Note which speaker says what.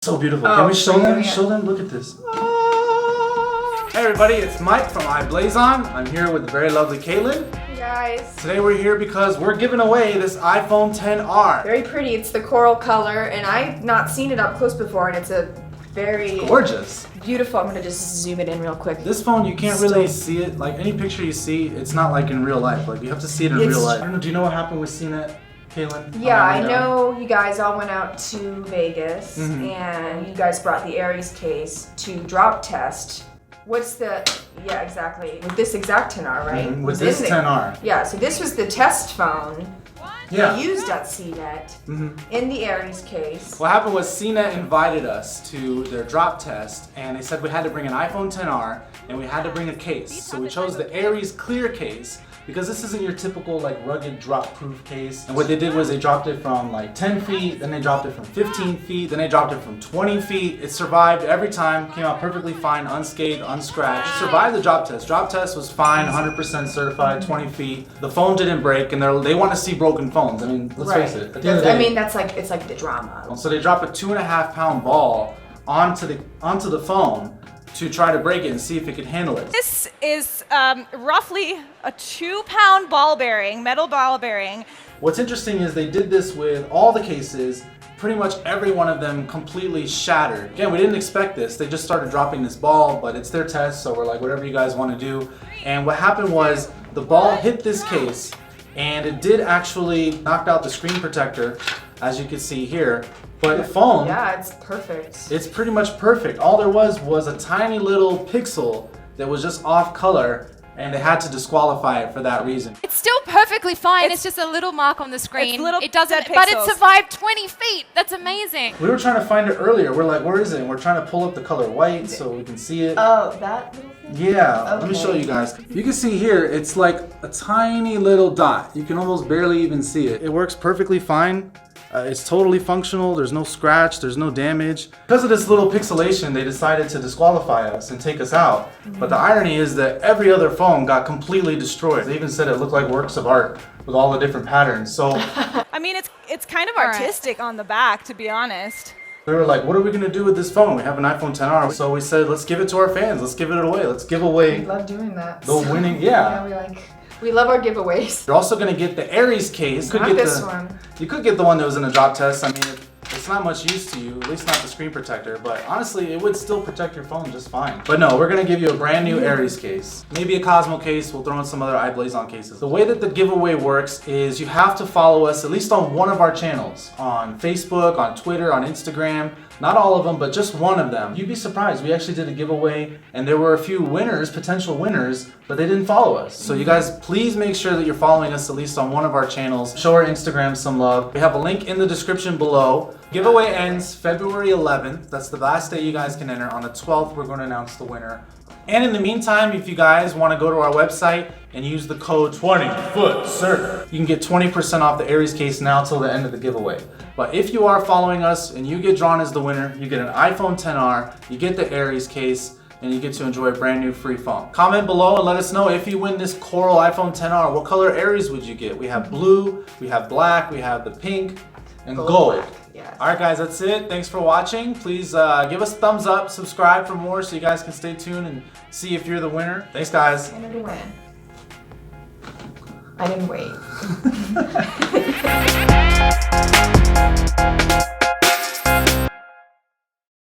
Speaker 1: So beautiful. Can we show them? Show them. Look at this. Hey everybody, it's Mike from i-Blason. I'm here with the very lovely Caitlin.
Speaker 2: Hey guys.
Speaker 1: Today we're here because we're giving away this iPhone XR.
Speaker 2: Very pretty. It's the coral color, and I've not seen it up close before, and it's a very
Speaker 1: gorgeous.
Speaker 2: Beautiful. I'm gonna just zoom it in real quick.
Speaker 1: This phone, you can't really see it. Like any picture you see, it's not like in real life. Like you have to see it in real life. I don't know, do you know what happened with CNET? Caitlin?
Speaker 2: Yeah, I know you guys all went out to Vegas and you guys brought the Aries case to drop test. What's the, yeah, exactly, with this exact 10R, right?
Speaker 1: With this 10R.
Speaker 2: Yeah, so this was the test phone they used at CNET in the Aries case.
Speaker 1: What happened was CNET invited us to their drop test and they said we had to bring an iPhone XR and we had to bring a case. So we chose the Aries clear case because this isn't your typical like rugged drop proof case. And what they did was they dropped it from like 10 feet, then they dropped it from 15 feet, then they dropped it from 20 feet. It survived every time, came out perfectly fine, unscathed, unscratched. It survived the drop test. Drop test was fine, 100% certified, 20 feet. The phone didn't break and they want to see broken phones. I mean, let's face it. At the end of the day,
Speaker 2: I mean, that's like, it's like the drama.
Speaker 1: So they drop a 2.5 pound ball onto the phone to try to break it and see if it could handle it.
Speaker 3: This is roughly a 2-pound ball bearing, metal ball bearing.
Speaker 1: What's interesting is they did this with all the cases. Pretty much every one of them completely shattered. Again, we didn't expect this. They just started dropping this ball, but it's their test, so we're like, whatever you guys want to do. And what happened was the ball hit this case and it did actually knock out the screen protector, as you can see here. But the phone,
Speaker 2: yeah, it's perfect.
Speaker 1: It's pretty much perfect. All there was a tiny little pixel that was just off color, and they had to disqualify it for that reason.
Speaker 4: It's still perfectly fine. It's just a little mark on the screen. It doesn't, but it survived 20 feet. That's amazing.
Speaker 1: We were trying to find it earlier. We're like, where is it? And we're trying to pull up the color white so we can see it.
Speaker 2: Oh, that little thing?
Speaker 1: Yeah, let me show you guys. You can see here, it's like a tiny little dot. You can almost barely even see it. It works perfectly fine. It's totally functional, there's no scratch, there's no damage. Because of this little pixelation, they decided to disqualify us and take us out. But the irony is that every other phone got completely destroyed. They even said it looked like works of art with all the different patterns. So
Speaker 3: I mean, it's kind of artistic on the back, to be honest.
Speaker 1: They were like, what are we going to do with this phone? We have an iPhone XR. So we said, let's give it to our fans. Let's give it away. Let's give away.
Speaker 2: We love doing that.
Speaker 1: The winning,
Speaker 2: We love our giveaways.
Speaker 1: You're also going to get the Aries case.
Speaker 2: Not this one.
Speaker 1: You could get the one that was in the drop test. I mean, it's not much use to you, at least not the screen protector, but honestly, it would still protect your phone just fine. But no, we're going to give you a brand new Aries case. Maybe a Cosmo case. We'll throw in some other i-Blason cases. The way that the giveaway works is you have to follow us at least on one of our channels. On Facebook, on Twitter, on Instagram. Not all of them, but just one of them. You'd be surprised. We actually did a giveaway and there were a few winners, potential winners, but they didn't follow us. So you guys, please make sure that you're following us at least on one of our channels. Show our Instagram some love. We have a link in the description below. Giveaway ends February 11th. That's the last day you guys can enter. On the 12th, we're going to announce the winner. And in the meantime, if you guys want to go to our website and use the code 20footsurfer, you can get 20% off the Aries case now till the end of the giveaway. But if you are following us and you get drawn as the winner, you get an iPhone XR, you get the Aries case, and you get to enjoy a brand new free phone. Comment below and let us know if you win this coral iPhone XR, what color Aries would you get? We have blue, we have black, we have the pink, and gold.
Speaker 2: Yes.
Speaker 1: Alright guys, that's it. Thanks for watching. Please give us a thumbs up, subscribe for more so you guys can stay tuned and see if you're the winner. Thanks guys.
Speaker 2: I didn't win. I didn't wait.